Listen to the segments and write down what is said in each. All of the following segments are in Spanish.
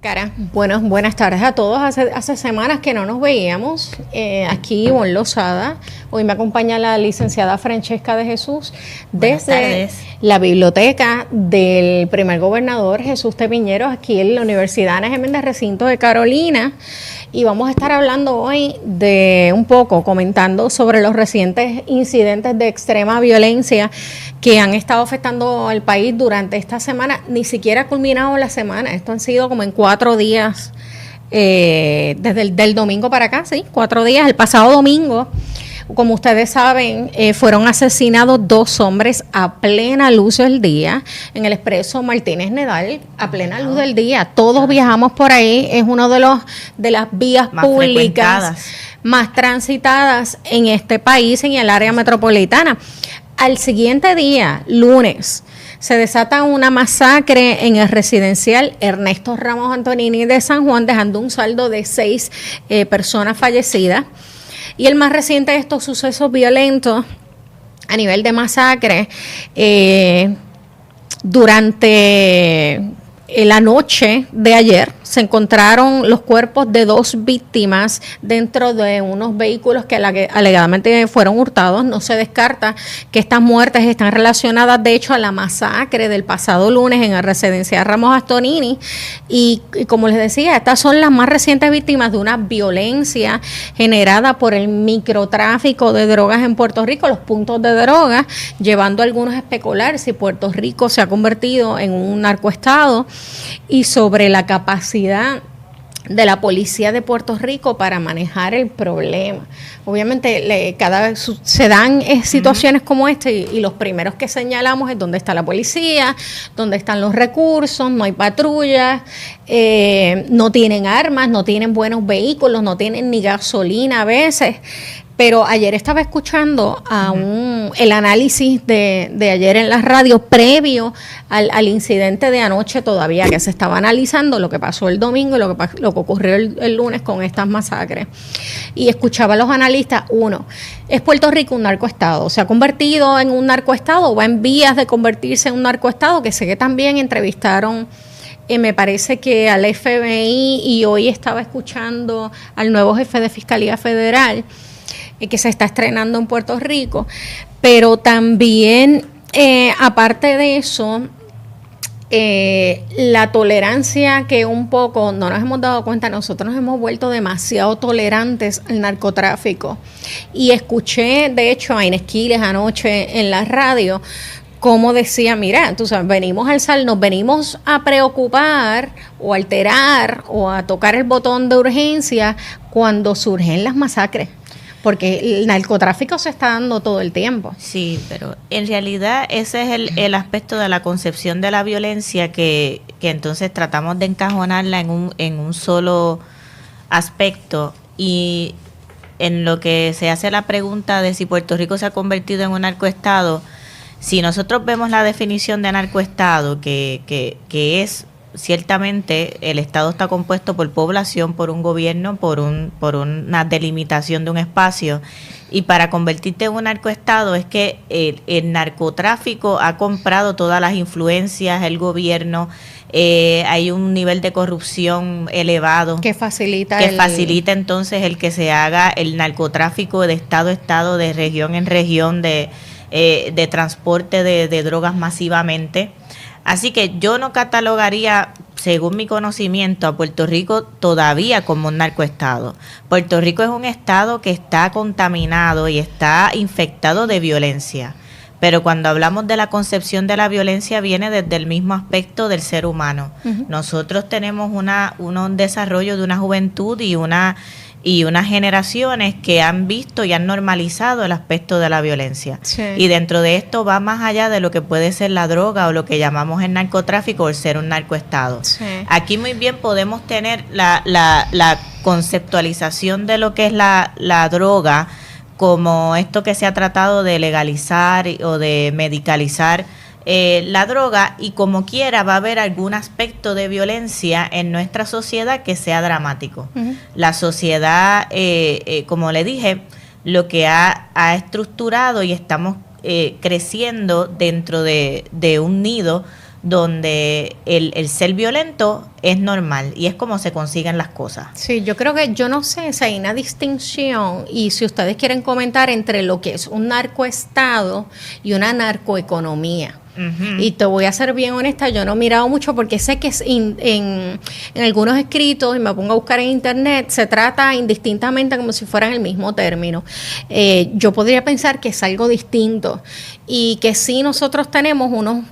Cara, buenas tardes a todos. Hace semanas que no nos veíamos. Aquí Ivonne Lozada. Hoy me acompaña la licenciada Francesca de Jesús desde la biblioteca del primer gobernador Jesús T. Piñeros, aquí en la Universidad Ana Geméndez, recinto de Carolina. Y vamos a estar hablando hoy comentando sobre los recientes incidentes de extrema violencia que han estado afectando al país durante esta semana. Ni siquiera ha culminado la semana. Esto han sido como en 4 días, desde el domingo para acá, sí, 4 días. El pasado domingo, como ustedes saben, fueron asesinados 2 hombres a plena luz del día en el expreso Martínez Nedal, a plena luz del día. Todos viajamos por ahí, es uno de las vías más públicas más transitadas en este país, en el área metropolitana. Al siguiente día, lunes, se desata una masacre en el residencial Ernesto Ramos Antonini de San Juan, dejando un saldo de 6 personas fallecidas. Y el más reciente de estos sucesos violentos a nivel de masacre, durante la noche de ayer se encontraron los cuerpos de 2 víctimas dentro de unos vehículos que alegadamente fueron hurtados. No se descarta que estas muertes están relacionadas, de hecho, a la masacre del pasado lunes en el residencial Ramos Antonini. Y como les decía, estas son las más recientes víctimas de una violencia generada por el microtráfico de drogas en Puerto Rico, los puntos de drogas, llevando a algunos a especular si Puerto Rico se ha convertido en un narcoestado, y sobre la capacidad de la policía de Puerto Rico para manejar el problema. Obviamente cada vez se dan situaciones como esta y los primeros que señalamos es dónde está la policía, dónde están los recursos, no hay patrullas, no tienen armas, no tienen buenos vehículos, no tienen ni gasolina a veces. Pero ayer estaba escuchando el análisis de ayer en la radio previo al incidente de anoche todavía, que se estaba analizando lo que pasó el domingo y lo que ocurrió el lunes con estas masacres. Y escuchaba a los analistas, ¿es Puerto Rico un narcoestado? ¿Se ha convertido en un narcoestado o va en vías de convertirse en un narcoestado? Que sé que también entrevistaron, me parece que al FBI, y hoy estaba escuchando al nuevo jefe de Fiscalía Federal, que se está estrenando en Puerto Rico, pero también, aparte de eso, la tolerancia que un poco no nos hemos dado cuenta, nosotros nos hemos vuelto demasiado tolerantes al narcotráfico. Y escuché, de hecho, a Inés Quiles anoche en la radio, como decía, mira, tú sabes, nos venimos a preocupar o a alterar o a tocar el botón de urgencia cuando surgen las masacres. Porque el narcotráfico se está dando todo el tiempo. Sí, pero en realidad ese es el aspecto de la concepción de la violencia que entonces tratamos de encajonarla en un solo aspecto. Y en lo que se hace la pregunta de si Puerto Rico se ha convertido en un narcoestado, si nosotros vemos la definición de narcoestado, que es... Ciertamente el Estado está compuesto por población, por un gobierno, por una delimitación de un espacio, y para convertirte en un narcoestado es que el narcotráfico ha comprado todas las influencias, el gobierno, hay un nivel de corrupción elevado que facilita entonces el que se haga el narcotráfico de estado a estado, de región en región, de transporte de drogas masivamente. Así que yo no catalogaría, según mi conocimiento, a Puerto Rico todavía como un narcoestado. Puerto Rico es un estado que está contaminado y está infectado de violencia. Pero cuando hablamos de la concepción de la violencia viene desde el mismo aspecto del ser humano. Uh-huh. Nosotros tenemos un desarrollo de una juventud y unas generaciones que han visto y han normalizado el aspecto de la violencia. Sí. Y dentro de esto va más allá de lo que puede ser la droga o lo que llamamos el narcotráfico o el ser un narcoestado. Sí. Aquí muy bien podemos tener la conceptualización de lo que es la droga como esto que se ha tratado de legalizar o de medicalizar la droga, y como quiera va a haber algún aspecto de violencia en nuestra sociedad que sea dramático. Uh-huh. La sociedad, como le dije, lo que ha estructurado y estamos creciendo dentro de un nido donde el ser violento es normal y es como se consiguen las cosas. Sí, yo creo que, yo no sé si hay una distinción, y si ustedes quieren comentar, entre lo que es un narcoestado y una narcoeconomía. Uh-huh. Y te voy a ser bien honesta, yo no he mirado mucho porque sé que en algunos escritos, y me pongo a buscar en internet, se trata indistintamente como si fueran el mismo término. Yo podría pensar que es algo distinto y que sí nosotros tenemos unos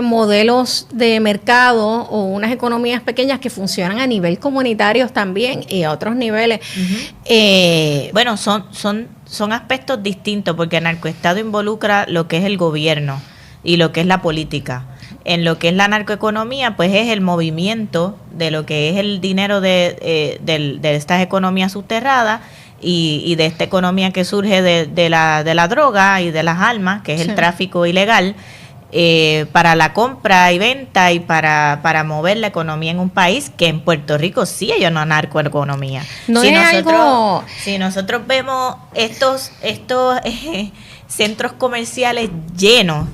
modelos de mercado o unas economías pequeñas que funcionan a nivel comunitario también y a otros niveles. Uh-huh. Bueno, son aspectos distintos porque el narcoestado involucra lo que es el gobierno y lo que es la política. En lo que es la narcoeconomía, pues es el movimiento de lo que es el dinero de estas economías subterradas y de esta economía que surge de la droga y de las armas, que es el tráfico ilegal, para la compra y venta y para mover la economía en un país, que en Puerto Rico sí hay una narcoeconomía. Si nosotros vemos estos centros comerciales llenos,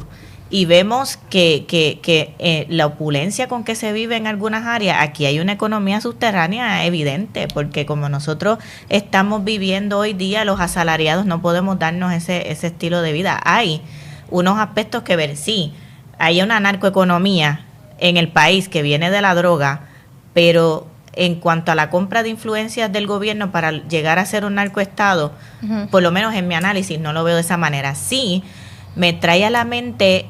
y vemos que la opulencia con que se vive en algunas áreas, aquí hay una economía subterránea evidente, porque como nosotros estamos viviendo hoy día, los asalariados no podemos darnos ese estilo de vida. Hay unos aspectos que ver, sí, hay una narcoeconomía en el país que viene de la droga, pero en cuanto a la compra de influencias del gobierno para llegar a ser un narcoestado, uh-huh, por lo menos en mi análisis no lo veo de esa manera. Sí, me trae a la mente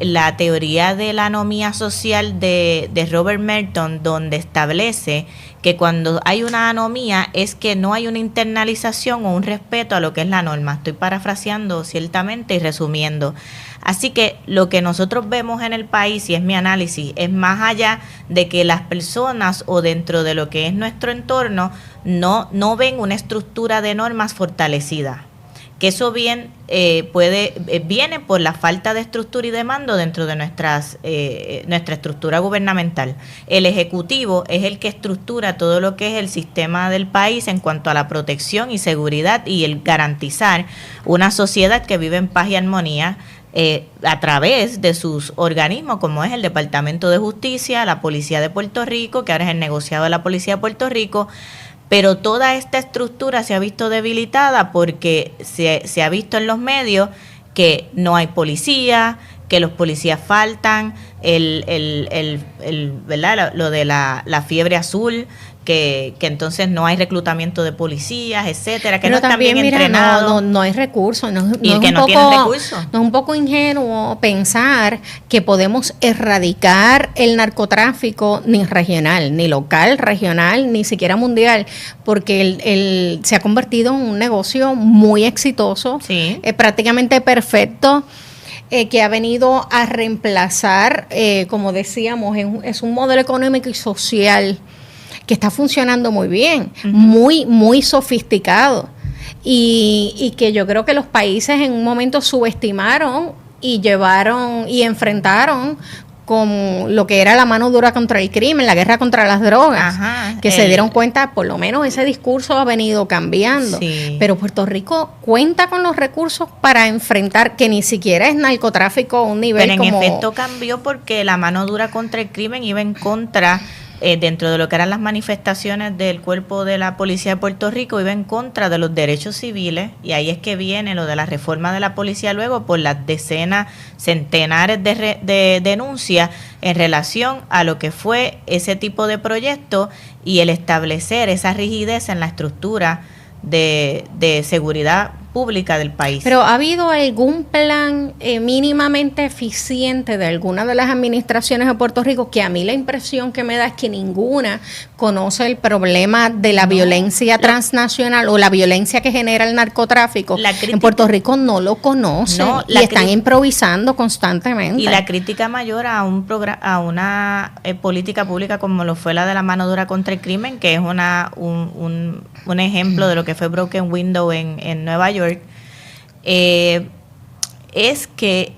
la teoría de la anomía social de Robert Merton, donde establece que cuando hay una anomía es que no hay una internalización o un respeto a lo que es la norma. Estoy parafraseando ciertamente y resumiendo. Así que lo que nosotros vemos en el país, y es mi análisis, es más allá de que las personas o dentro de lo que es nuestro entorno no ven una estructura de normas fortalecida. Que eso viene por la falta de estructura y de mando dentro de nuestra estructura gubernamental. El Ejecutivo es el que estructura todo lo que es el sistema del país en cuanto a la protección y seguridad y el garantizar una sociedad que vive en paz y armonía a través de sus organismos, como es el Departamento de Justicia, la Policía de Puerto Rico, que ahora es el negociado de la Policía de Puerto Rico. Pero toda esta estructura se ha visto debilitada porque se ha visto en los medios que no hay policía, que los policías faltan, ¿verdad? Lo de la fiebre azul, que entonces no hay reclutamiento de policías, etcétera, que pero no están bien entrenados. No hay recursos, y el que no tiene recursos. No es un poco ingenuo pensar que podemos erradicar el narcotráfico ni regional, ni local, regional, ni siquiera mundial, porque se ha convertido en un negocio muy exitoso, sí, prácticamente perfecto. Que ha venido a reemplazar, como decíamos, es un modelo económico y social que está funcionando muy bien, uh-huh, muy sofisticado, y que yo creo que los países en un momento subestimaron y llevaron y enfrentaron con lo que era la mano dura contra el crimen, la guerra contra las drogas, ajá, que se dieron cuenta, por lo menos ese discurso ha venido cambiando, sí, pero Puerto Rico cuenta con los recursos para enfrentar, que ni siquiera es narcotráfico a un nivel pero como... en efecto cambió porque la mano dura contra el crimen iba en contra... dentro de lo que eran las manifestaciones del cuerpo de la policía de Puerto Rico, iba en contra de los derechos civiles, y ahí es que viene lo de la reforma de la policía luego por las decenas, centenares de denuncias en relación a lo que fue ese tipo de proyecto y el establecer esa rigidez en la estructura de seguridad pública del país. Pero ¿ha habido algún plan mínimamente eficiente de alguna de las administraciones de Puerto Rico? Que a mí la impresión que me da es que ninguna conoce el problema de la violencia transnacional o la violencia que genera el narcotráfico. En Puerto Rico no lo conocen y están improvisando constantemente. Y la crítica mayor a una política pública como lo fue la de la mano dura contra el crimen, que es un ejemplo de lo que fue Broken Window en Nueva York, es que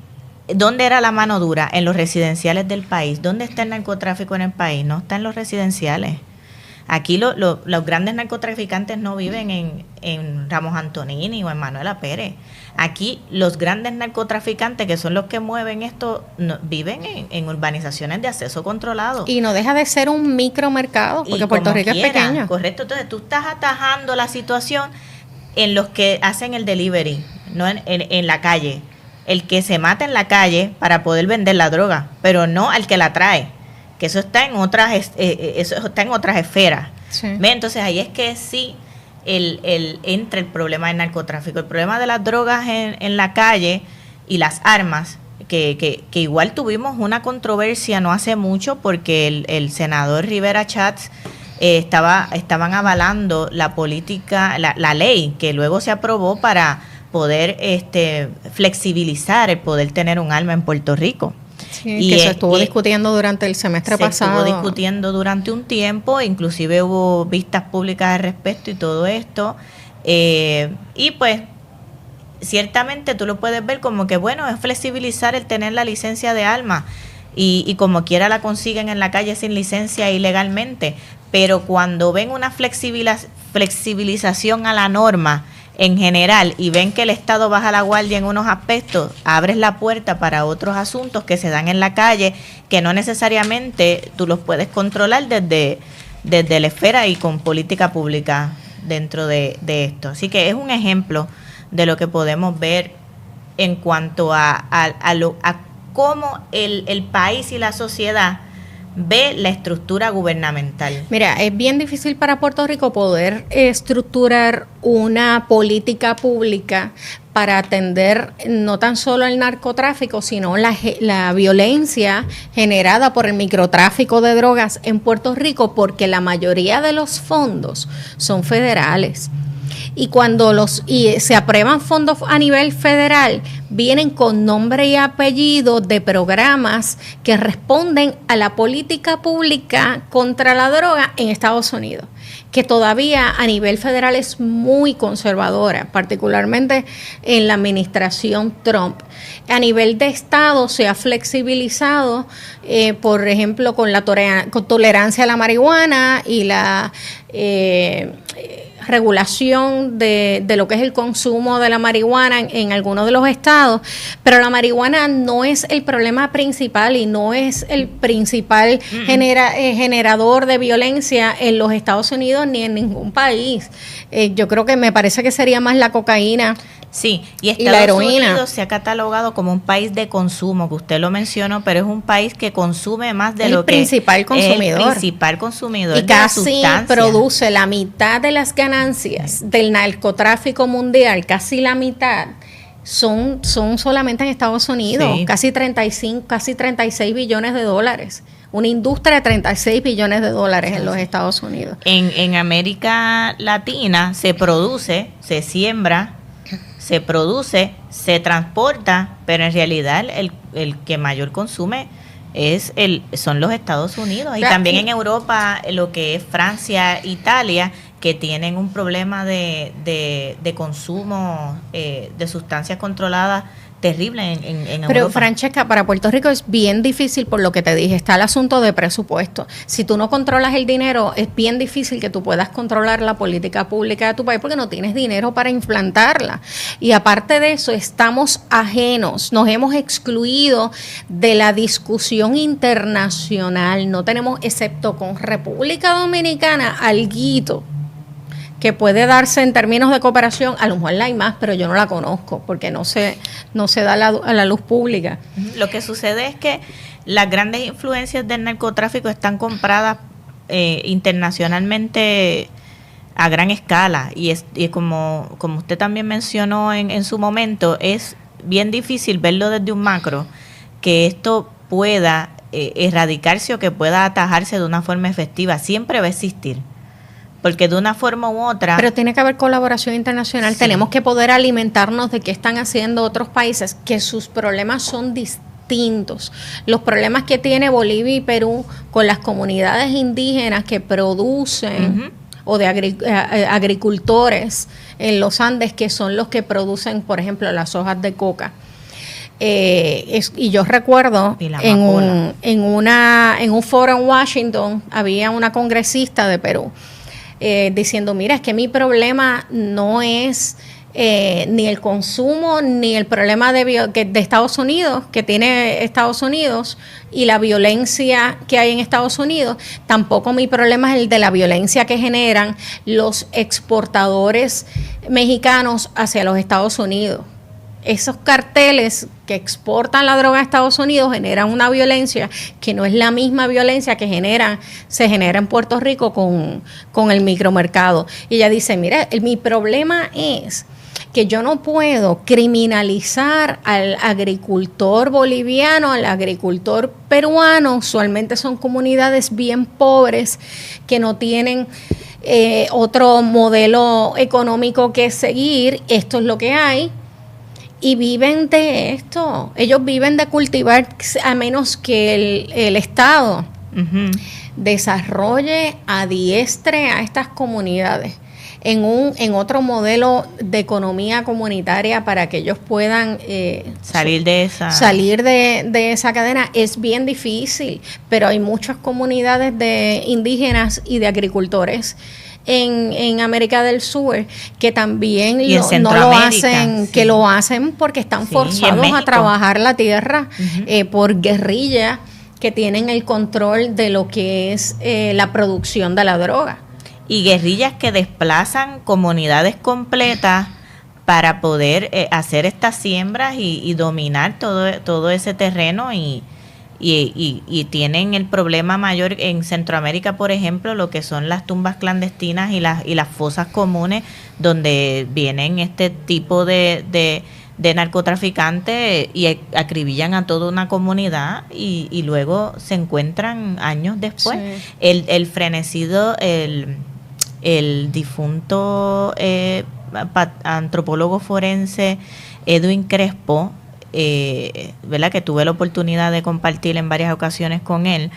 ¿dónde era la mano dura? En los residenciales del país. ¿Dónde está el narcotráfico en el país? No está en los residenciales. Aquí los grandes narcotraficantes no viven en Ramos Antonini o en Manuela Pérez. Aquí los grandes narcotraficantes, que son los que mueven esto, viven en urbanizaciones de acceso controlado. Y no deja de ser un micromercado, porque Puerto Rico es pequeño. Correcto, entonces tú estás atajando la situación en los que hacen el delivery, no en la calle. El que se mata en la calle para poder vender la droga, pero no al que la trae, que eso está en otras esferas. Sí. ¿Ve? Entonces ahí es que sí entra el problema del narcotráfico, el problema de las drogas en la calle y las armas, que igual tuvimos una controversia no hace mucho porque el senador Rivera Schatz estaban avalando la política, la ley que luego se aprobó para poder flexibilizar el poder tener un arma en Puerto Rico. Sí, y que se estuvo discutiendo durante el semestre pasado. Se estuvo discutiendo durante un tiempo, inclusive hubo vistas públicas al respecto y todo esto. Y pues, ciertamente tú lo puedes ver como que, bueno, es flexibilizar el tener la licencia de arma. Y como quiera la consiguen en la calle sin licencia ilegalmente. Pero cuando ven una flexibilización a la norma en general y ven que el Estado baja la guardia en unos aspectos, abres la puerta para otros asuntos que se dan en la calle que no necesariamente tú los puedes controlar desde la esfera y con política pública dentro de esto. Así que es un ejemplo de lo que podemos ver en cuanto a cómo el país y la sociedad ve la estructura gubernamental. Mira, es bien difícil para Puerto Rico poder estructurar una política pública para atender no tan solo el narcotráfico, sino la violencia generada por el microtráfico de drogas en Puerto Rico, porque la mayoría de los fondos son federales. Y cuando se aprueban fondos a nivel federal, vienen con nombre y apellido de programas que responden a la política pública contra la droga en Estados Unidos, que todavía a nivel federal es muy conservadora, particularmente en la administración Trump. A nivel de estado se ha flexibilizado, por ejemplo, con la tolerancia a la marihuana y la regulación de lo que es el consumo de la marihuana en algunos de los estados, pero la marihuana no es el problema principal y no es el principal generador de violencia en los Estados Unidos ni en ningún país. Yo creo que me parece que sería más la cocaína. Sí, y Estados Unidos se ha catalogado como un país de consumo, que usted lo mencionó, pero es un país que consume más de lo que es el principal consumidor y casi produce la mitad de las ganancias del narcotráfico mundial, casi la mitad son solamente en Estados Unidos, sí. casi 36 billones de dólares. Una industria de 36 billones de dólares en los Estados Unidos. En América Latina se produce, se siembra, se produce, se transporta, pero en realidad el que mayor consume son los Estados Unidos. Y también en Europa, lo que es Francia, Italia, que tienen un problema de consumo de sustancias controladas terrible en Europa. Pero Francesca, para Puerto Rico es bien difícil por lo que te dije, está el asunto de presupuesto. Si tú no controlas el dinero, es bien difícil que tú puedas controlar la política pública de tu país porque no tienes dinero para implantarla. Y aparte de eso, estamos ajenos, nos hemos excluido de la discusión internacional. No tenemos, excepto con República Dominicana, alguito que puede darse en términos de cooperación. A lo mejor la hay más, pero yo no la conozco porque no se da a la luz pública. Lo que sucede es que las grandes influencias del narcotráfico están compradas internacionalmente a gran escala y como usted también mencionó en su momento, es bien difícil verlo desde un macro, que esto pueda erradicarse o que pueda atajarse de una forma efectiva. Siempre va a existir. Porque de una forma u otra... Pero tiene que haber colaboración internacional. Sí. Tenemos que poder alimentarnos de qué están haciendo otros países, que sus problemas son distintos. Los problemas que tiene Bolivia y Perú con las comunidades indígenas que producen, o de agricultores en los Andes, que son los que producen, por ejemplo, las hojas de coca. Y yo recuerdo en un foro en Washington, había una congresista de Perú diciendo, mira, es que mi problema no es ni el consumo, ni el problema de Estados Unidos, que tiene Estados Unidos, y la violencia que hay en Estados Unidos. Tampoco mi problema es el de la violencia que generan los exportadores mexicanos hacia los Estados Unidos. Esos carteles que exportan la droga a Estados Unidos generan una violencia que no es la misma violencia que se genera en Puerto Rico con el micromercado. Y ella dice, mira, mi problema es que yo no puedo criminalizar al agricultor boliviano, al agricultor peruano. Usualmente son comunidades bien pobres que no tienen otro modelo económico que seguir. Esto es lo que hay. Y viven de esto. Ellos viven de cultivar, a menos que el Estado desarrolle, adiestre a estas comunidades en otro modelo de economía comunitaria para que ellos puedan salir de esa cadena. Es bien difícil, pero hay muchas comunidades de indígenas y de agricultores en América del Sur que también no lo hacen, sí, que lo hacen porque están forzados a trabajar la tierra por guerrillas que tienen el control de lo que es la producción de la droga. Y guerrillas que desplazan comunidades completas para poder hacer estas siembras y dominar todo ese terreno y tienen el problema mayor en Centroamérica, por ejemplo, lo que son las tumbas clandestinas y las fosas comunes, donde vienen este tipo de narcotraficantes y acribillan a toda una comunidad y luego se encuentran años después. Sí. El frenecido, el difunto antropólogo forense Edwin Crespo, ¿verdad?, que tuve la oportunidad de compartir en varias ocasiones con él,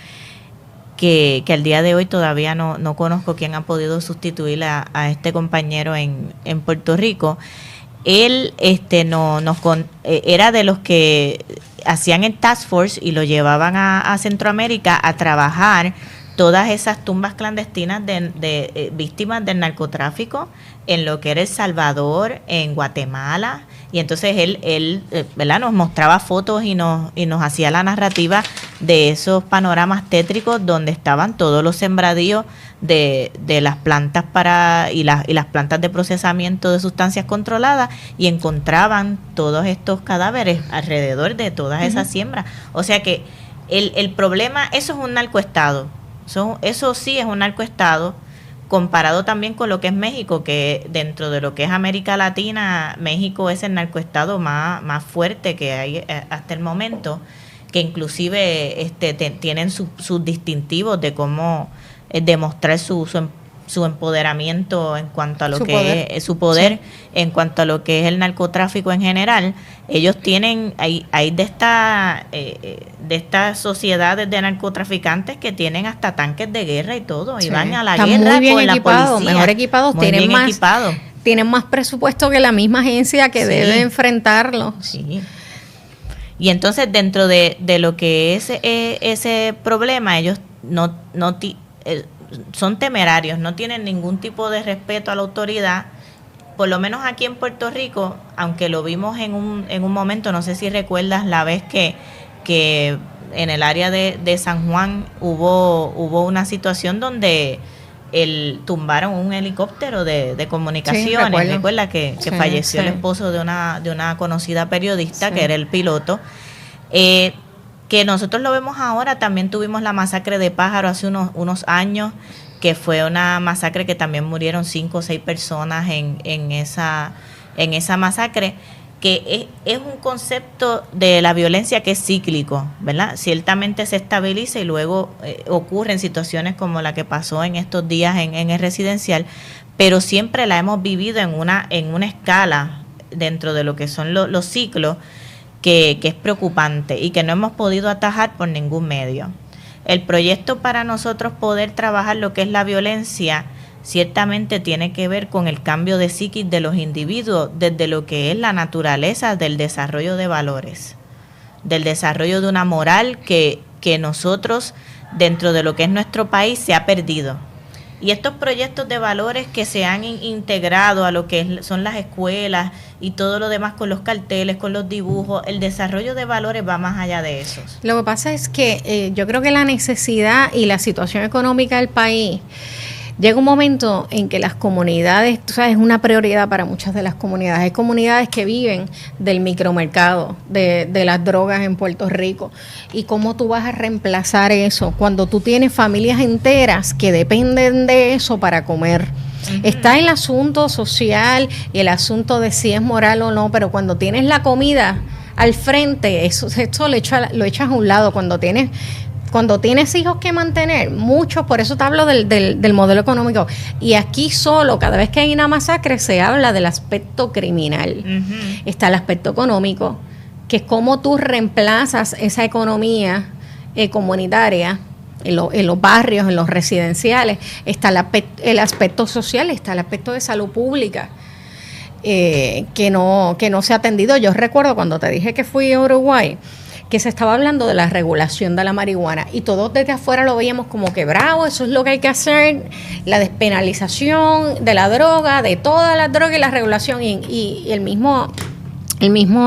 que al día de hoy todavía no conozco quién ha podido sustituir a este compañero en Puerto Rico. Él era de los que hacían el task force y lo llevaban a Centroamérica a trabajar todas esas tumbas clandestinas de víctimas del narcotráfico en lo que era El Salvador, en Guatemala. Y entonces él ¿verdad?, nos mostraba fotos y nos hacía la narrativa de esos panoramas tétricos donde estaban todos los sembradíos de las plantas y las plantas de procesamiento de sustancias controladas, y encontraban todos estos cadáveres alrededor de todas esas siembras. O sea que el problema, eso es un narcoestado. Eso sí es un narcoestado, comparado también con lo que es México, que dentro de lo que es América Latina, México es el narcoestado más fuerte que hay hasta el momento, que inclusive tienen sus distintivos de cómo demostrar su empoderamiento en cuanto a lo su poder sí, en cuanto a lo que es el narcotráfico en general. Ellos tienen, hay de estas sociedades de narcotraficantes que tienen hasta tanques de guerra y todo, sí, y van a la guerra con la policía. Mejor equipados, tienen más presupuesto que la misma agencia que debe enfrentarlo. Sí. Y entonces dentro de lo que es ese problema, ellos son temerarios, no tienen ningún tipo de respeto a la autoridad. Por lo menos aquí en Puerto Rico, aunque lo vimos en un momento, no sé si recuerdas la vez que en el área de San Juan hubo una situación donde tumbaron un helicóptero de comunicaciones. Sí, recuerda que falleció el esposo de una conocida periodista, que era el piloto. Que nosotros lo vemos ahora. También tuvimos la masacre de Pájaro hace unos años, que fue una masacre que también murieron 5 o 6 personas en esa masacre, que es un concepto de la violencia que es cíclico, ¿verdad? Ciertamente se estabiliza y luego ocurren situaciones como la que pasó en estos días en el residencial, pero siempre la hemos vivido en una escala dentro de lo que son los ciclos, que es preocupante y que no hemos podido atajar por ningún medio. El proyecto para nosotros poder trabajar lo que es la violencia ciertamente tiene que ver con el cambio de psiquis de los individuos desde lo que es la naturaleza del desarrollo de valores. del desarrollo de una moral que nosotros, dentro de lo que es nuestro país, se ha perdido. Y estos proyectos de valores que se han integrado a lo que son las escuelas y todo lo demás, con los carteles, con los dibujos, el desarrollo de valores va más allá de esos. Lo que pasa es que yo creo que la necesidad y la situación económica del país, llega un momento en que las comunidades, tú sabes, es una prioridad para muchas de las comunidades. Hay comunidades que viven del micromercado, de las drogas en Puerto Rico. ¿Y cómo tú vas a reemplazar eso cuando tú tienes familias enteras que dependen de eso para comer? Uh-huh. Está el asunto social y el asunto de si es moral o no, pero cuando tienes la comida al frente, esto lo echas a un lado. Cuando tienes hijos que mantener, muchos, por eso te hablo del modelo económico. Y aquí solo, cada vez que hay una masacre, se habla del aspecto criminal. Uh-huh. Está el aspecto económico, que es cómo tú reemplazas esa economía comunitaria en los barrios, en los residenciales. Está el aspecto social, está el aspecto de salud pública. Que no se ha atendido. Yo recuerdo cuando te dije que fui a Uruguay, que se estaba hablando de la regulación de la marihuana y todos desde afuera lo veíamos como que bravo, eso es lo que hay que hacer, la despenalización de la droga, de todas las drogas y la regulación. Y el mismo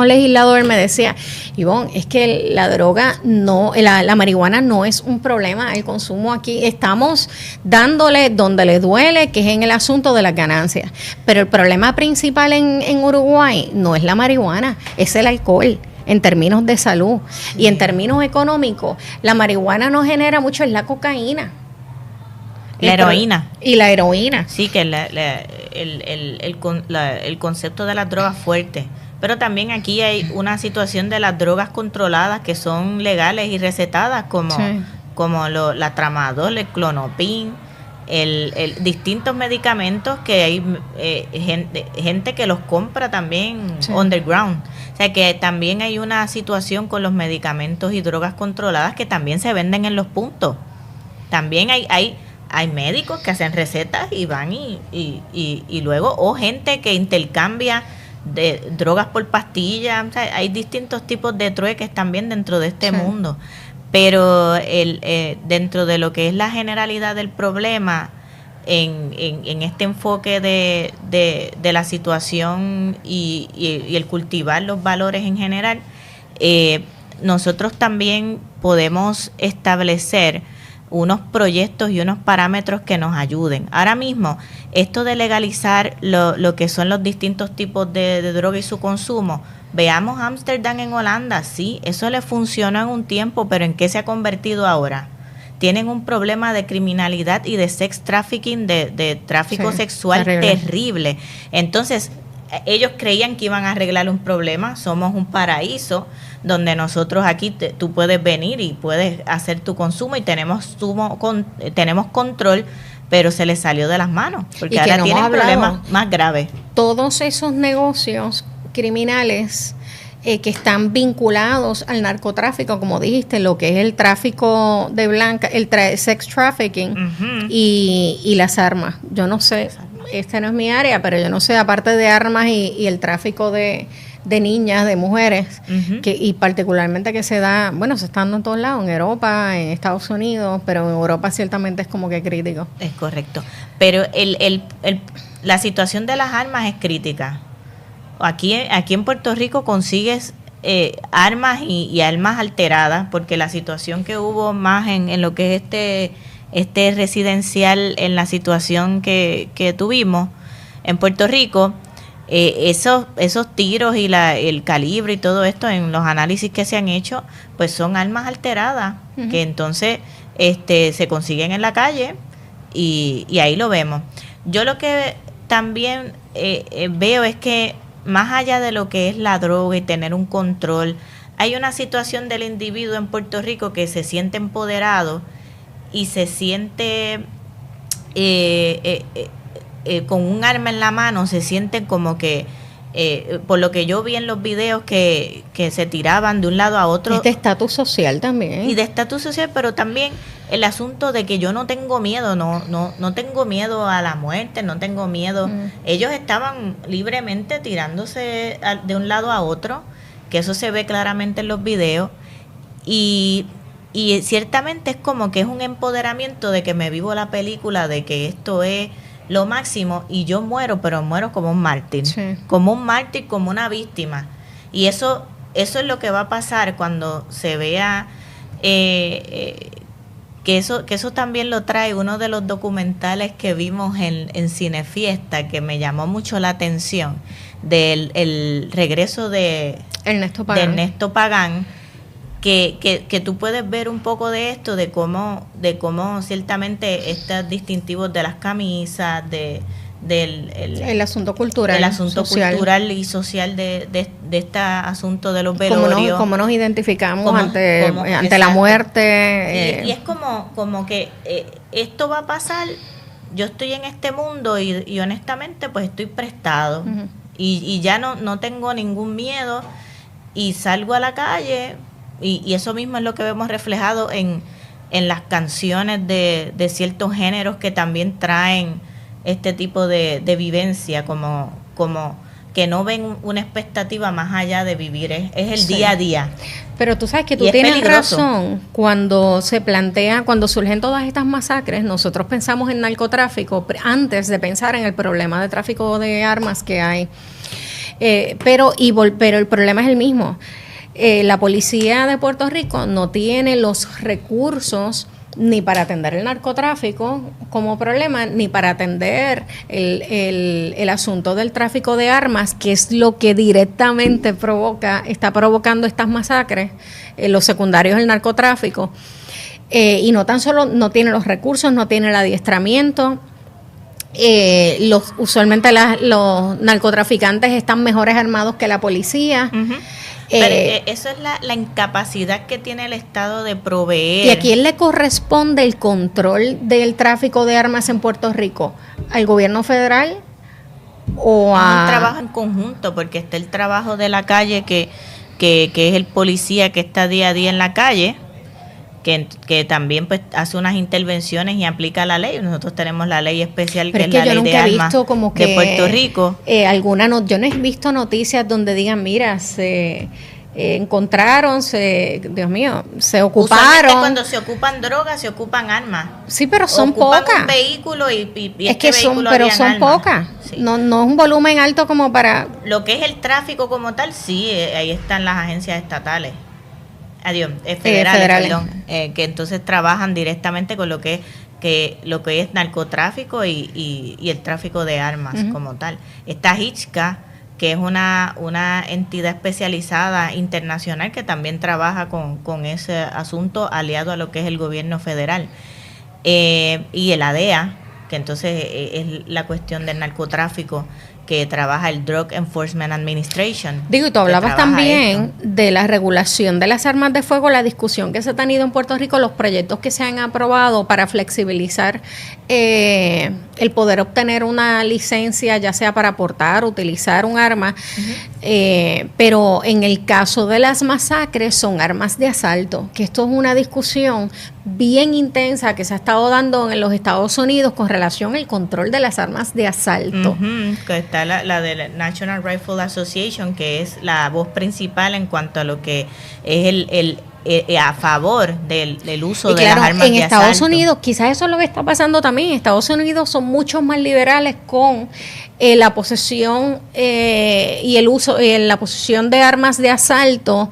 legislador me decía, Ivonne, es que la droga la marihuana no es un problema, el consumo aquí estamos dándole donde le duele, que es en el asunto de las ganancias, pero el problema principal en Uruguay no es la marihuana, es el alcohol, en términos de salud. Sí. Y en términos económicos, la marihuana no genera mucho, es la cocaína. La heroína. Y la heroína. Sí, que el concepto de las drogas fuertes. Pero también aquí hay una situación de las drogas controladas que son legales y recetadas, como la tramadol, el clonopin, distintos medicamentos que hay gente que los compra también underground. O sea que también hay una situación con los medicamentos y drogas controladas que también se venden en los puntos. También hay médicos que hacen recetas y van y luego, o gente que intercambia de drogas por pastillas. O sea, hay distintos tipos de trueques también dentro de este mundo. Pero dentro de lo que es la generalidad del problema, en este enfoque de la situación y el cultivar los valores en general, nosotros también podemos establecer unos proyectos y unos parámetros que nos ayuden. Ahora mismo, esto de legalizar lo que son los distintos tipos de droga y su consumo, veamos Ámsterdam en Holanda, sí, eso le funcionó en un tiempo, pero ¿en qué se ha convertido ahora? Tienen un problema de criminalidad y de sex trafficking, de tráfico sexual terrible. Entonces, ellos creían que iban a arreglar un problema. Somos un paraíso donde nosotros aquí tú puedes venir y puedes hacer tu consumo y tenemos control, pero se les salió de las manos porque ahora tienen problemas más graves. Todos esos negocios criminales que están vinculados al narcotráfico, como dijiste, lo que es el tráfico de blanca, el sex trafficking, uh-huh, y las armas. Yo no sé, esta no es mi área, pero yo no sé, aparte de armas y el tráfico de niñas, de mujeres, uh-huh, y particularmente que se da, bueno, se está dando en todos lados, en Europa, en Estados Unidos, pero en Europa ciertamente es como que crítico. Es correcto, pero la situación de las armas es crítica. Aquí en Puerto Rico consigues armas y armas alteradas, porque la situación que hubo más en lo que es este residencial, en la situación que tuvimos en Puerto Rico, esos tiros y el calibre y todo esto, en los análisis que se han hecho, pues son armas alteradas, uh-huh, que entonces se consiguen en la calle y ahí lo vemos. Yo lo que también veo es que más allá de lo que es la droga y tener un control, hay una situación del individuo en Puerto Rico que se siente empoderado y se siente con un arma en la mano, se siente como que, por lo que yo vi en los videos, que se tiraban de un lado a otro. Y de estatus social también. Y de estatus social, pero también el asunto de que yo no tengo miedo, no tengo miedo a la muerte, no tengo miedo. Ellos estaban libremente tirándose de un lado a otro, que eso se ve claramente en los videos, y ciertamente es como que es un empoderamiento de que me vivo la película, de que esto es lo máximo, y yo muero, pero muero como un mártir, como un mártir, como una víctima. Y eso es lo que va a pasar cuando se vea que eso también lo trae uno de los documentales que vimos en Cinefiesta, que me llamó mucho la atención, del el regreso de Ernesto Pagán, que tú puedes ver un poco de esto, de cómo ciertamente estos distintivos de las camisas, el asunto cultural, cultural y social de este asunto de los velorios, cómo nos identificamos ante la muerte, y es como que esto va a pasar. Yo estoy en este mundo y honestamente pues estoy prestado, uh-huh, y ya no tengo ningún miedo, y salgo a la calle, y eso mismo es lo que vemos reflejado en las canciones de ciertos géneros que también traen este tipo de vivencia, como que no ven una expectativa más allá de vivir, es el sí, día a día. Pero tú sabes que tú tienes razón, cuando surgen todas estas masacres, nosotros pensamos en narcotráfico antes de pensar en el problema de tráfico de armas que hay. Pero el problema es el mismo. La policía de Puerto Rico no tiene los recursos ni para atender el narcotráfico como problema, ni para atender el asunto del tráfico de armas, que es lo que directamente está provocando estas masacres, los secundarios del narcotráfico. Y no tan solo no tiene los recursos, no tiene el adiestramiento. Usualmente los narcotraficantes están mejores armados que la policía. Uh-huh. Pero eso es la incapacidad que tiene el Estado de proveer. ¿Y a quién le corresponde el control del tráfico de armas en Puerto Rico? ¿Al gobierno federal o a...? Es un trabajo en conjunto, porque está el trabajo de la calle, que es el policía que está día a día en la calle, que también pues hace unas intervenciones y aplica la ley. Nosotros tenemos la ley especial, pero que es la ley de armas de Puerto Rico. Yo no he visto noticias donde digan, mira, se encontraron, Dios mío, se ocuparon. Usualmente cuando se ocupan drogas, se ocupan armas. Sí, pero son pocas. Un vehículo y es que son pocas. Sí. No es un volumen alto como para... Lo que es el tráfico como tal, sí, ahí están las agencias estatales. Federales, que entonces trabajan directamente con lo que es narcotráfico y el tráfico de armas, uh-huh, como tal. Está HICHCA, que es una entidad especializada internacional que también trabaja con ese asunto, aliado a lo que es el gobierno federal. Y el ADEA, que entonces es la cuestión del narcotráfico, que trabaja el Drug Enforcement Administration. Digo, y tú hablabas también de la regulación de las armas de fuego, la discusión que se ha tenido en Puerto Rico, los proyectos que se han aprobado para flexibilizar el poder obtener una licencia, ya sea para portar o utilizar un arma, uh-huh, pero en el caso de las masacres son armas de asalto, que esto es una discusión bien intensa que se ha estado dando en los Estados Unidos con relación al control de las armas de asalto. Uh-huh, que está la de la National Rifle Association, que es la voz principal en cuanto a lo que es a favor del uso de las armas de asalto. En Estados Unidos, quizás eso es lo que está pasando también. En Estados Unidos son mucho más liberales con la posesión y el uso, la posesión de armas de asalto.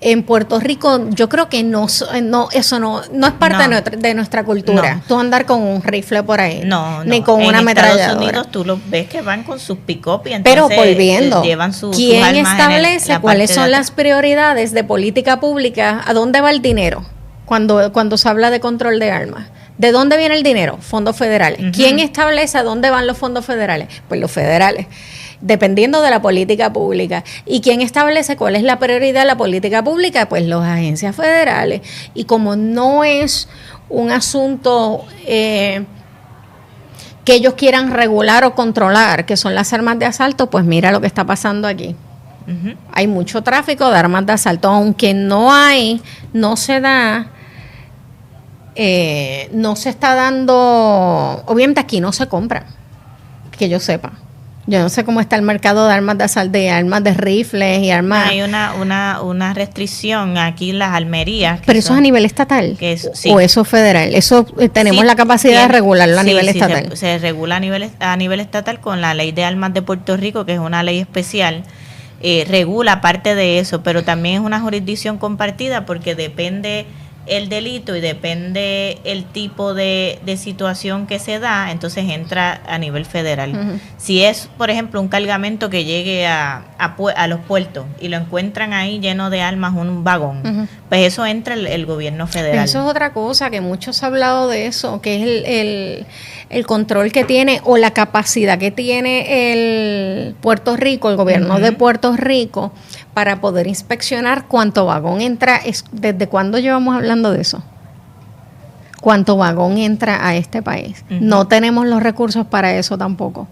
En Puerto Rico yo creo que eso no es parte de nuestra cultura. No. Tú andar con un rifle por ahí, ni con una ametralladora. En Estados Unidos tú los ves que van con sus pick-up y entonces pero volviendo, llevan ¿quién sus establece cuáles son las prioridades de política pública? ¿A dónde va el dinero cuando se habla de control de armas? ¿De dónde viene el dinero? Fondos federales. Uh-huh. ¿Quién establece a dónde van los fondos federales? Pues los federales, dependiendo de la política pública. ¿Y quién establece cuál es la prioridad de la política pública? Pues las agencias federales. Y como no es un asunto que ellos quieran regular o controlar, que son las armas de asalto, pues mira lo que está pasando aquí. Uh-huh. Hay mucho tráfico de armas de asalto, aunque no se está dando, obviamente aquí no se compra, que yo sepa. Yo no sé cómo está el mercado de armas de asalto, de armas de rifles y armas. Hay una restricción aquí en las almerías. Pero eso es a nivel estatal. Sí. O eso federal. Eso tenemos la capacidad de regularlo a nivel estatal. Se regula a nivel estatal con la Ley de Armas de Puerto Rico, que es una ley especial. Regula parte de eso, pero también es una jurisdicción compartida porque depende el delito y depende el tipo de situación que se da, entonces entra a nivel federal. Uh-huh. Si es, por ejemplo, un cargamento que llegue a los puertos y lo encuentran ahí lleno de armas, un vagón, uh-huh, pues eso entra el gobierno federal. Eso es otra cosa, que muchos han hablado de eso, que es el control que tiene o la capacidad que tiene el Puerto Rico, el gobierno, uh-huh, de Puerto Rico, para poder inspeccionar cuánto vagón entra. ¿Desde cuándo llevamos hablando de eso? ¿Cuánto vagón entra a este país? Uh-huh. No tenemos los recursos para eso tampoco.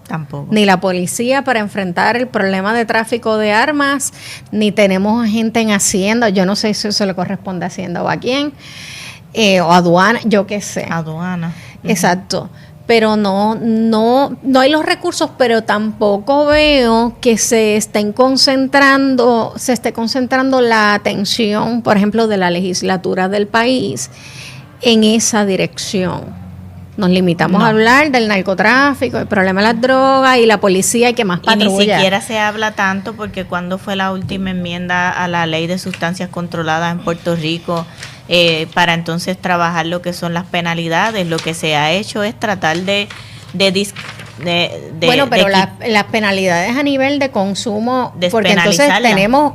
Ni la policía para enfrentar el problema de tráfico de armas, ni tenemos gente en Hacienda. Yo no sé si eso le corresponde a Hacienda o a quién, o aduana, yo qué sé. Aduana. Uh-huh. Exacto. Pero no hay los recursos, pero tampoco veo que se esté concentrando la atención, por ejemplo, de la legislatura del país en esa dirección. Nos limitamos a hablar del narcotráfico, el problema de las drogas y la policía y que más patrulla. Y ni siquiera se habla tanto porque cuando fue la última enmienda a la ley de sustancias controladas en Puerto Rico, para entonces trabajar lo que son las penalidades, lo que se ha hecho es tratar las penalidades a nivel de consumo, porque entonces tenemos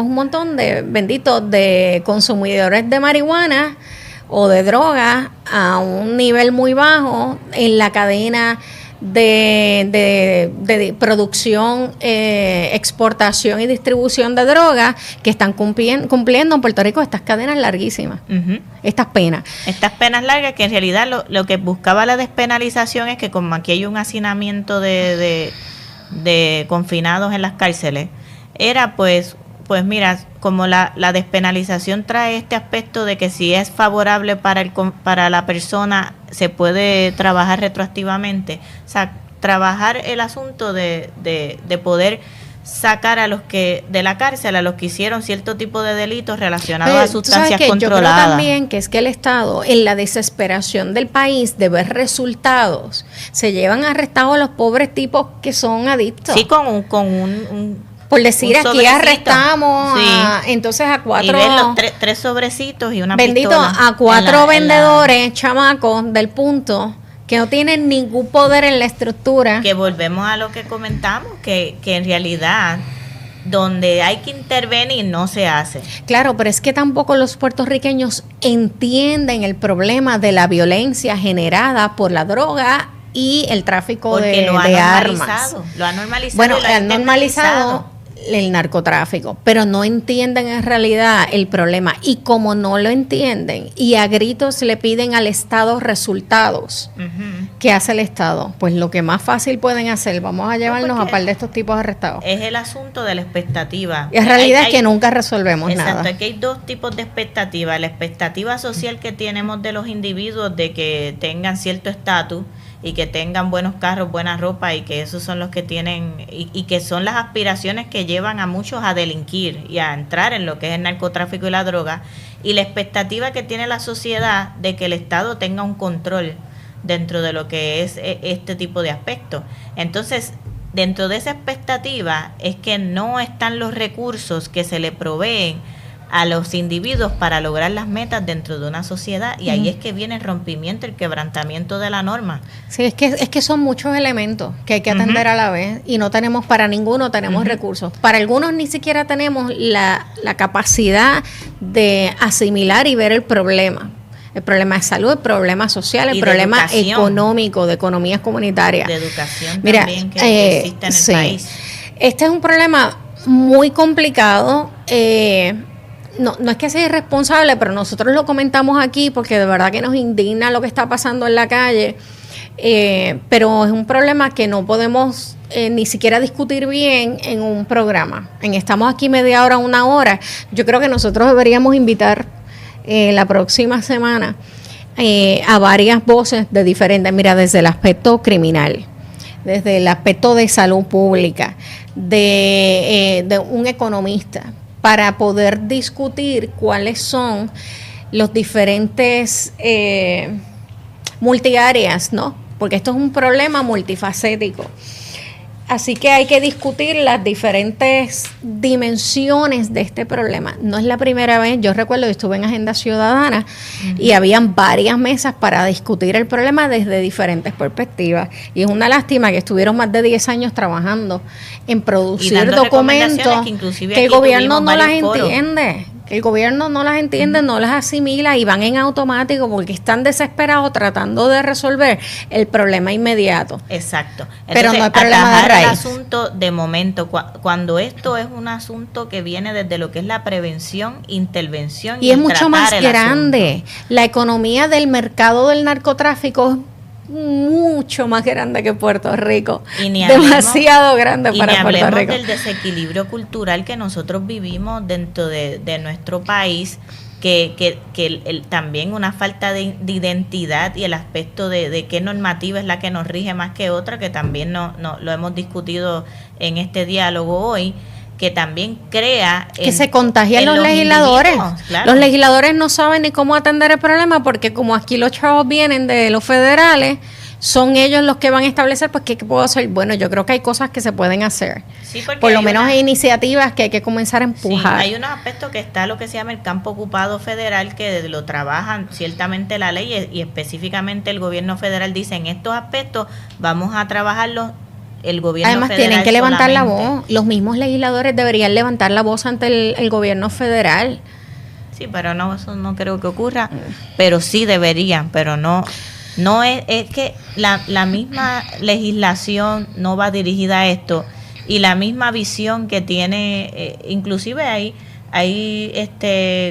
un montón de consumidores de marihuana o de drogas a un nivel muy bajo en la cadena de producción, exportación y distribución de drogas, que están cumpliendo en Puerto Rico estas cadenas larguísimas, uh-huh, estas penas largas, que en realidad lo que buscaba la despenalización es que como aquí hay un hacinamiento de confinados en las cárceles, era pues mira, como la despenalización trae este aspecto de que si es favorable para la persona, se puede trabajar retroactivamente. O sea, trabajar el asunto de poder sacar a los que de la cárcel, a los que hicieron cierto tipo de delitos relacionados a sustancias controladas. Yo creo también que es que el Estado, en la desesperación del país de ver resultados, se llevan arrestados a los pobres tipos que son adictos. Sí, con un por decir, aquí arrestamos entonces a 4... Y ven los 3 sobrecitos y una pistola. A 4 vendedores, chamacos, del punto, que no tienen ningún poder en la estructura. Que volvemos a lo que comentamos, que en realidad donde hay que intervenir no se hace. Claro, pero es que tampoco los puertorriqueños entienden el problema de la violencia generada por la droga y el tráfico de armas. Lo ha normalizado. Bueno, han normalizado el narcotráfico, pero no entienden en realidad el problema, y como no lo entienden y a gritos le piden al Estado resultados, uh-huh, ¿qué hace el Estado? Pues lo que más fácil pueden hacer, vamos a llevarnos a par de estos tipos arrestados. Es el asunto de la expectativa. Y en realidad es que nunca resolvemos nada. Exacto, aquí hay 2 tipos de expectativa: la expectativa social que tenemos de los individuos de que tengan cierto estatus y que tengan buenos carros, buena ropa, y que esos son los que tienen, y que son las aspiraciones que llevan a muchos a delinquir y a entrar en lo que es el narcotráfico y la droga, y la expectativa que tiene la sociedad de que el Estado tenga un control dentro de lo que es este tipo de aspectos. Entonces, dentro de esa expectativa es que no están los recursos que se le proveen a los individuos para lograr las metas dentro de una sociedad, y ahí es que viene el rompimiento, el quebrantamiento de la norma. Sí, es que son muchos elementos que hay que atender a la vez, y no tenemos para ninguno, tenemos recursos. Para algunos ni siquiera tenemos la capacidad de asimilar y ver el problema. El problema de salud, el problema social, el problema económico, de economías comunitarias. De educación también que existe en el país. Este es un problema muy complicado. No es que sea irresponsable, pero nosotros lo comentamos aquí porque de verdad que nos indigna lo que está pasando en la calle, pero es un problema que no podemos ni siquiera discutir bien en un programa. Estamos aquí media hora, 1 hora. Yo creo que nosotros deberíamos invitar la próxima semana a varias voces de diferentes, mira, desde el aspecto criminal, desde el aspecto de salud pública, de un economista, para poder discutir cuáles son los diferentes multiáreas, ¿no? Porque esto es un problema multifacético. Así que hay que discutir las diferentes dimensiones de este problema. No es la primera vez, yo recuerdo que estuve en Agenda Ciudadana y habían varias mesas para discutir el problema desde diferentes perspectivas. Y es una lástima que estuvieron más de 10 años trabajando en producir documentos que el gobierno no las entiende. El gobierno no las entiende, no las asimila y van en automático porque están desesperados tratando de resolver el problema inmediato. Exacto. Entonces, pero no el problema de raíz. El asunto de momento, cuando esto es un asunto que viene desde lo que es la prevención, intervención y es mucho más grande. La economía del mercado del narcotráfico es mucho más grande que Puerto Rico, demasiado grande para Puerto Rico. Del desequilibrio cultural que nosotros vivimos dentro de nuestro país, que también una falta de identidad y el aspecto de qué normativa es la que nos rige más que otra, que también no lo hemos discutido en este diálogo hoy, que también crea que se contagian los legisladores. Claro. Los legisladores no saben ni cómo atender el problema porque como aquí los chavos vienen de los federales, son ellos los que van a establecer, pues, ¿qué puedo hacer? Bueno, yo creo que hay cosas que se pueden hacer. Sí, por lo menos hay iniciativas que hay que comenzar a empujar. Sí, hay unos aspectos que está lo que se llama el campo ocupado federal, que lo trabajan ciertamente la ley y específicamente el gobierno federal dice, en estos aspectos vamos a trabajarlos. El gobierno además federal tienen que levantar solamente. la voz. Los mismos legisladores deberían levantar la voz ante el gobierno federal. Sí, pero no, eso no creo que ocurra. Pero sí deberían, pero no es que la misma legislación no va dirigida a esto y la misma visión que tiene, inclusive hay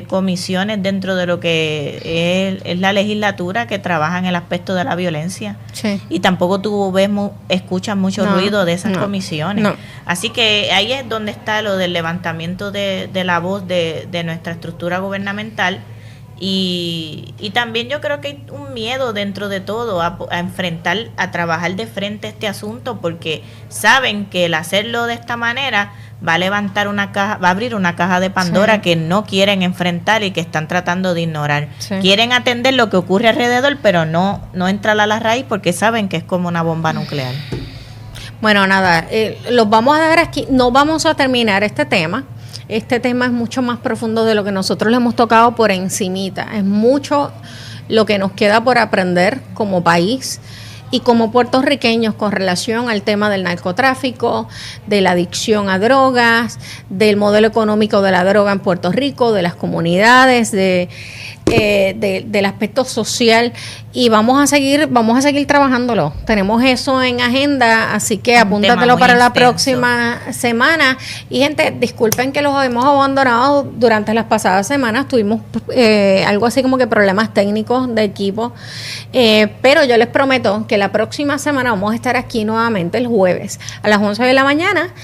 comisiones dentro de lo que es la legislatura que trabajan el aspecto de la violencia. Sí. Y tampoco escuchas mucho ruido de esas comisiones. No. Así que ahí es donde está lo del levantamiento de la voz de nuestra estructura gubernamental. Y también yo creo que hay un miedo dentro de todo a enfrentar, a trabajar de frente a este asunto, porque saben que el hacerlo de esta manera va a levantar una caja, va a abrir una caja de Pandora que no quieren enfrentar y que están tratando de ignorar. Sí. Quieren atender lo que ocurre alrededor, pero no entrar a la raíz porque saben que es como una bomba nuclear. Bueno, nada, los vamos a dejar aquí, no vamos a terminar este tema. Este tema es mucho más profundo de lo que nosotros le hemos tocado por encimita. Es mucho lo que nos queda por aprender como país y como puertorriqueños con relación al tema del narcotráfico, de la adicción a drogas, del modelo económico de la droga en Puerto Rico, de las comunidades, del aspecto social, y vamos a seguir trabajándolo. Tenemos eso en agenda, así que apúntatelo para la próxima semana. Y gente, disculpen que los hemos abandonado durante las pasadas semanas, tuvimos algo así como que problemas técnicos de equipo, pero yo les prometo que la próxima semana vamos a estar aquí nuevamente el jueves a las 11 de la mañana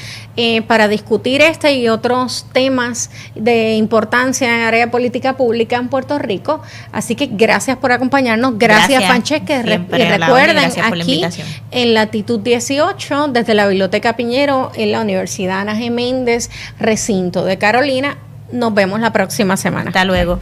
para discutir este y otros temas de importancia en el área de política pública en Puerto Rico. Así que gracias por acompañarnos. Gracias Francesca. Y recuerden, aquí en Latitud 18, desde la Biblioteca Piñero, en la Universidad Ana G. Méndez, recinto de Carolina. Nos vemos la próxima semana. Hasta luego.